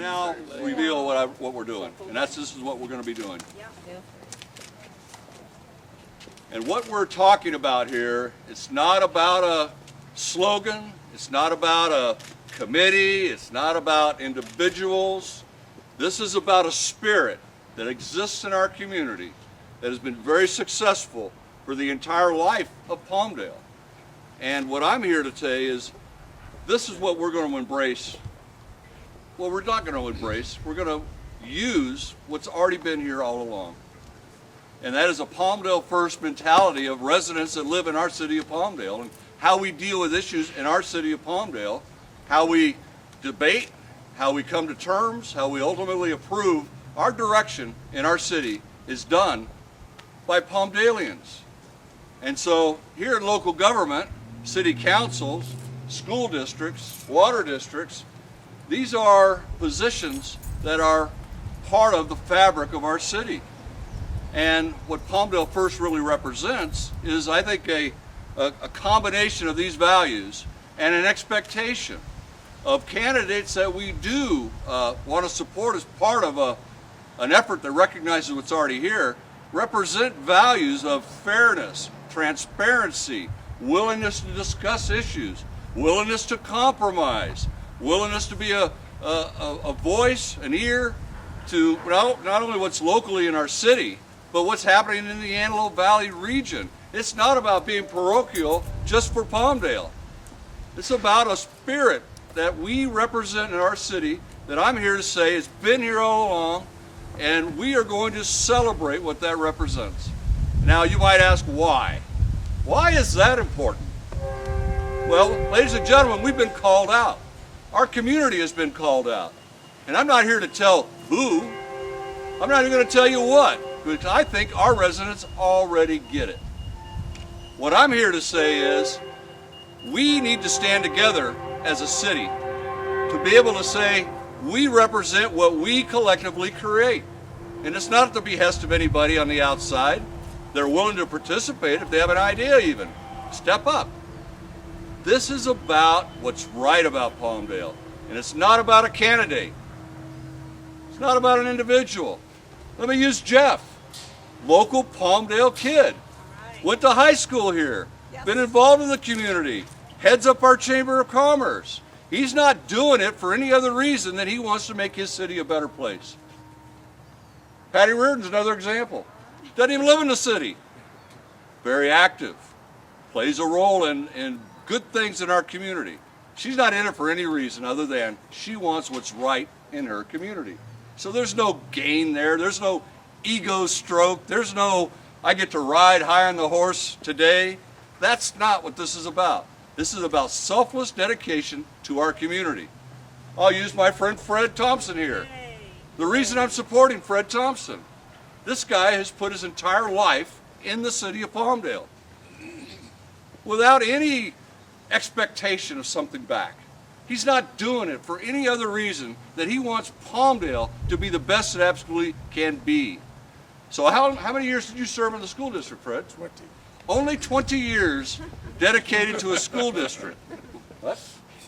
now reveal what we're doing, and this is what we're going to be doing. And what we're talking about here, it's not about a slogan, it's not about a committee, it's not about individuals. This is about a spirit that exists in our community that has been very successful for the entire life of Palmdale. And what I'm here to say is, this is what we're going to embrace. Well, we're not going to embrace. We're going to use what's already been here all along. And that is a Palmdale first mentality of residents that live in our city of Palmdale, and how we deal with issues in our city of Palmdale, how we debate, how we come to terms, how we ultimately approve our direction in our city is done by Palmdalians. And so here in local government, city councils, school districts, water districts, these are positions that are part of the fabric of our city. And what Palmdale First really represents is, I think, a combination of these values and an expectation of candidates that we do want to support as part of an effort that recognizes what's already here, represent values of fairness, transparency, willingness to discuss issues, willingness to compromise, willingness to be a voice, an ear to not only what's locally in our city, but what's happening in the Antelope Valley region. It's not about being parochial just for Palmdale. It's about a spirit that we represent in our city that I'm here to say has been here all along, and we are going to celebrate what that represents. Now you might ask why. Why is that important? Well, ladies and gentlemen, we've been called out. Our community has been called out. And I'm not here to tell who. I'm not even going to tell you what, because I think our residents already get it. What I'm here to say is we need to stand together as a city to be able to say we represent what we collectively create. And it's not at the behest of anybody on the outside. They're willing to participate if they have an idea even. Step up. This is about what's right about Palmdale. And it's not about a candidate. It's not about an individual. Let me use Jeff, local Palmdale kid. Went to high school here, been involved in the community, heads up our Chamber of Commerce. He's not doing it for any other reason than he wants to make his city a better place. Patty Reardon's another example. Doesn't even live in the city. Very active, plays a role in good things in our community. She's not in it for any reason other than she wants what's right in her community. So there's no gain there, there's no ego stroke, there's no I get to ride high on the horse today. That's not what this is about. This is about selfless dedication to our community. I'll use my friend Fred Thompson here. The reason I'm supporting Fred Thompson, this guy has put his entire life in the city of Palmdale without any expectation of something back. He's not doing it for any other reason than he wants Palmdale to be the best it absolutely can be. So how many years did you serve in the school district, Fred? 20. Only 20 years dedicated to a school district. What?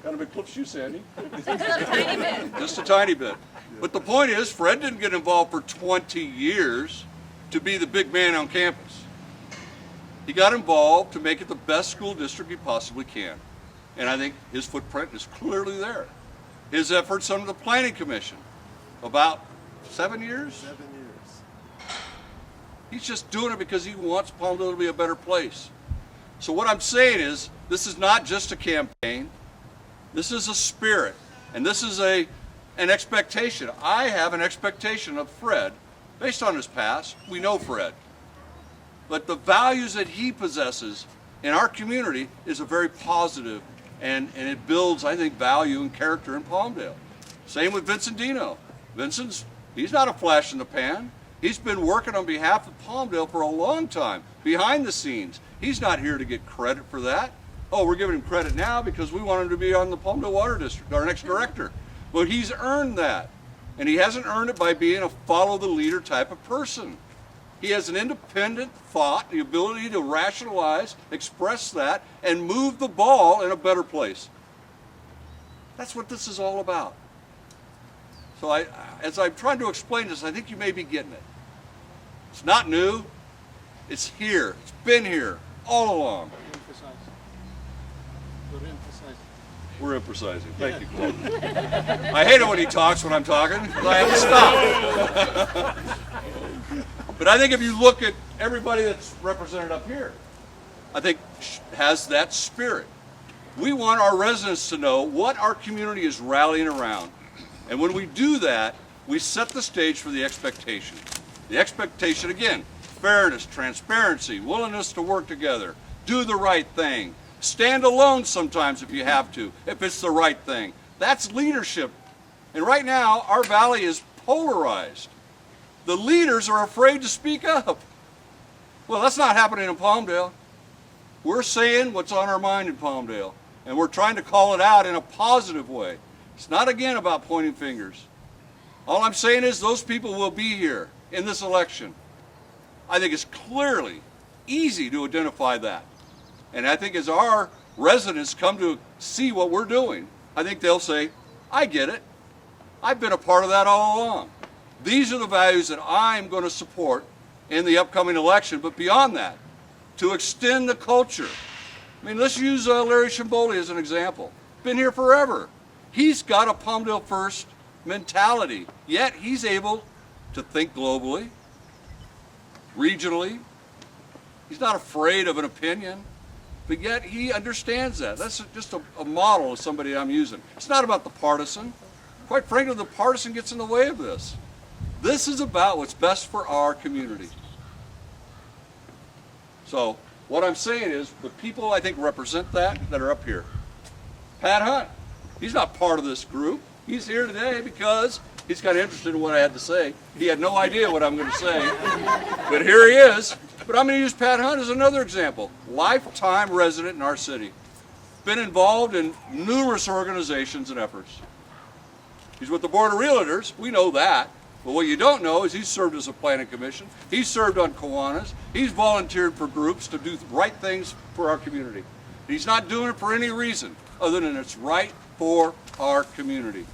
Kind of eclipsed you, Sandy. Just a tiny bit. Just a tiny bit. But the point is, Fred didn't get involved for 20 years to be the big man on campus. He got involved to make it the best school district he possibly can. And I think his footprint is clearly there. His efforts under the Planning Commission, about 7 years? 7 years. He's just doing it because he wants Palmdale to be a better place. So what I'm saying is, this is not just a campaign. This is a spirit, and this is an expectation. I have an expectation of Fred, based on his past. We know Fred. But the values that he possesses in our community is a very positive, and it builds, I think, value and character in Palmdale. Same with Vincent Dino. He's not a flash in the pan. He's been working on behalf of Palmdale for a long time, behind the scenes. He's not here to get credit for that. Oh, we're giving him credit now because we want him to be on the Palmdale Water District, our next director. But he's earned that. And he hasn't earned it by being a follow-the-leader type of person. He has an independent thought, the ability to rationalize, express that, and move the ball in a better place. That's what this is all about. So as I'm trying to explain this, I think you may be getting it. It's not new. It's here. It's been here all along. We're emphasizing. Thank you, Claude. I hate it when he talks when I'm talking, because I have to stop. But I think if you look at everybody that's represented up here, I think has that spirit. We want our residents to know what our community is rallying around. And when we do that, we set the stage for the expectation. The expectation, again, fairness, transparency, willingness to work together, do the right thing, stand alone sometimes if you have to, if it's the right thing. That's leadership. And right now, our valley is polarized. The leaders are afraid to speak up. Well, that's not happening in Palmdale. We're saying what's on our mind in Palmdale, and we're trying to call it out in a positive way. It's not, again, about pointing fingers. All I'm saying is those people will be here in this election. I think it's clearly easy to identify that. And I think as our residents come to see what we're doing, I think they'll say, I get it. I've been a part of that all along. These are the values that I'm going to support in the upcoming election, but beyond that, to extend the culture. I mean, let's use Larry Shimboli as an example. Been here forever. He's got a Palmdale first mentality, yet he's able to think globally, regionally. He's not afraid of an opinion, but yet he understands that. That's just a model of somebody I'm using. It's not about the partisan. Quite frankly, the partisan gets in the way of this. This is about what's best for our community. So what I'm saying is, the people I think represent that are up here. Pat Hunt, he's not part of this group. He's here today because he's got interested in what I had to say. He had no idea what I'm going to say, but here he is. But I'm going to use Pat Hunt as another example. Lifetime resident in our city. Been involved in numerous organizations and efforts. He's with the Board of Realtors, we know that. But what you don't know is he's served as a planning commission. He's served on Kiwanis. He's volunteered for groups to do right things for our community. He's not doing it for any reason other than it's right for our community.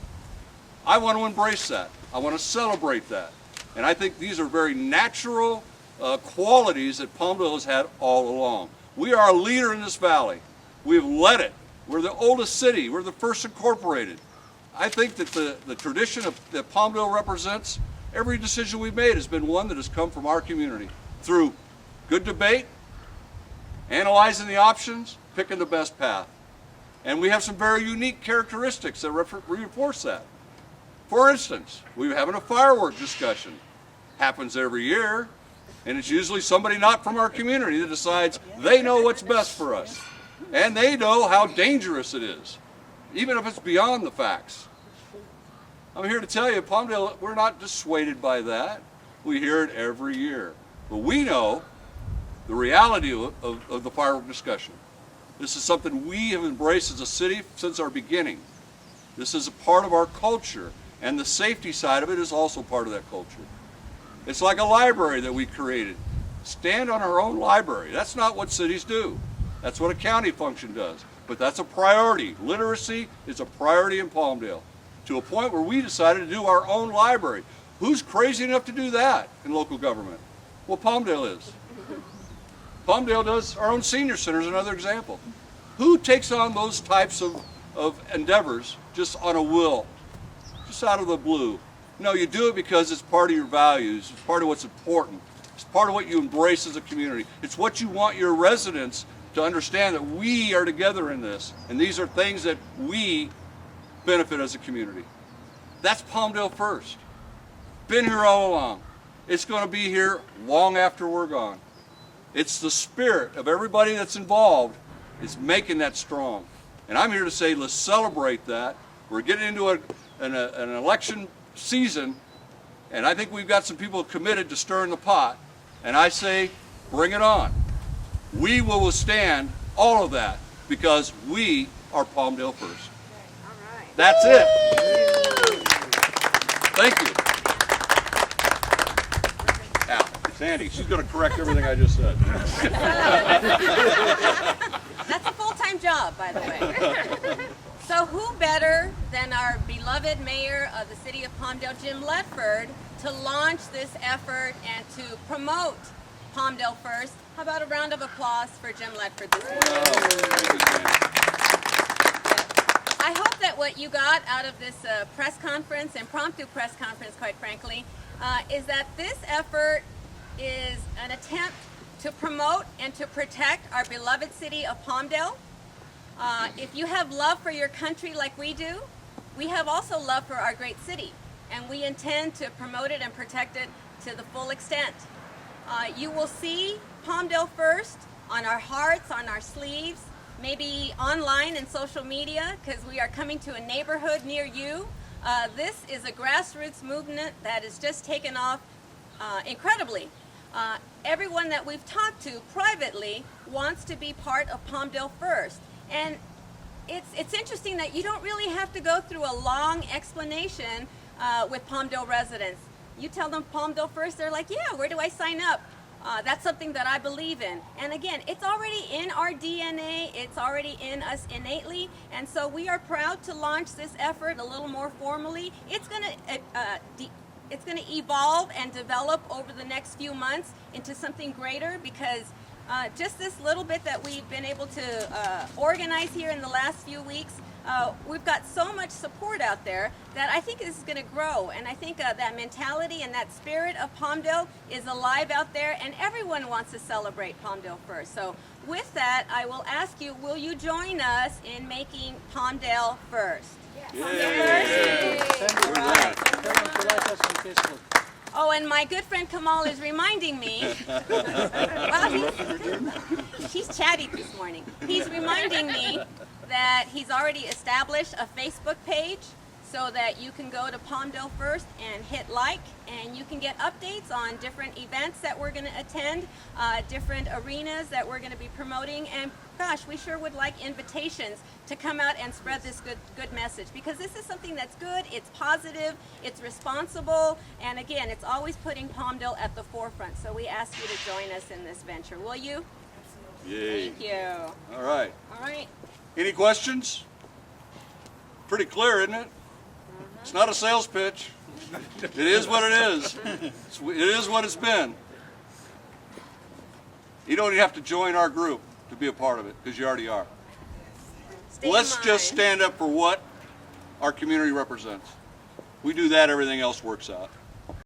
I want to embrace that. I want to celebrate that. And I think these are very natural qualities that Palmdale has had all along. We are a leader in this valley. We've led it. We're the oldest city. We're the first incorporated. I think that the tradition that Palmdale represents, every decision we've made has been one that has come from our community through good debate, analyzing the options, picking the best path. And we have some very unique characteristics that reinforce that. For instance, we're having a firework discussion. Happens every year, and it's usually somebody not from our community that decides they know what's best for us. And they know how dangerous it is, even if it's beyond the facts. I'm here to tell you, Palmdale, we're not dissuaded by that. We hear it every year. But we know the reality of the firework discussion. This is something we have embraced as a city since our beginning. This is a part of our culture, and the safety side of it is also part of that culture. It's like a library that we created. Stand on our own library. That's not what cities do. That's what a county function does. But that's a priority. Literacy is a priority in Palmdale, to a point where we decided to do our own library. Who's crazy enough to do that in local government? Well, Palmdale is. Palmdale does our own senior center is another example. Who takes on those types of endeavors just on a will, just out of the blue? No, you do it because it's part of your values. It's part of what's important. It's part of what you embrace as a community. It's what you want your residents to understand, that we are together in this, and these are things that we benefit as a community. That's Palmdale first. Been here all along. It's going to be here long after we're gone. It's the spirit of everybody that's involved is making that strong. And I'm here to say, let's celebrate that. We're getting into an election season, and I think we've got some people committed to stirring the pot. And I say, bring it on. We will withstand all of that because we are Palmdale first. All right. That's it. Thank you. Now, Sandy, she's going to correct everything I just said. That's a full-time job, by the way. So who better than our beloved mayor of the city of Palmdale, Jim Ledford, to launch this effort and to promote Palmdale First? How about a round of applause for Jim Ledford this morning? I hope that what you got out of this press conference, impromptu press conference, quite frankly, is that this effort is an attempt to promote and to protect our beloved city of Palmdale. If you have love for your country like we do, we have also love for our great city, and we intend to promote it and protect it to the full extent. You will see Palmdale First on our hearts, on our sleeves, maybe online and social media, because we are coming to a neighborhood near you. This is a grassroots movement that has just taken off incredibly. Everyone that we've talked to privately wants to be part of Palmdale First. And it's interesting that you don't really have to go through a long explanation with Palmdale residents. You tell them Palmdale First, they're like, yeah, where do I sign up? That's something that I believe in. And again, it's already in our DNA, it's already in us innately, and so we are proud to launch this effort a little more formally. It's going to evolve and develop over the next few months into something greater, because just this little bit that we've been able to organize here in the last few weeks, we've got so much support out there that I think this is going to grow. And I think that mentality and that spirit of Palmdale is alive out there, and everyone wants to celebrate Palmdale First. So with that, I will ask you, will you join us in making Palmdale First? Yay. All right. Oh, and my good friend Kamal is reminding me, well, he's chatty this morning. He's reminding me that he's already established a Facebook page so that you can go to Palmdale First and hit like, and you can get updates on different events that we're going to attend, different arenas that we're going to be promoting, and gosh, we sure would like invitations to come out and spread this good message, because this is something that's good, it's positive, it's responsible, and again, it's always putting Palmdale at the forefront. So we ask you to join us in this venture. Will you? Yay. Thank you. All right. All right. Any questions? Pretty clear, isn't it? It's not a sales pitch. It is what it is. It is what it's been. You don't even have to join our group to be a part of it, because you already are. Stay in Let's just mind. stand up for what our community represents. We do that, everything else works out.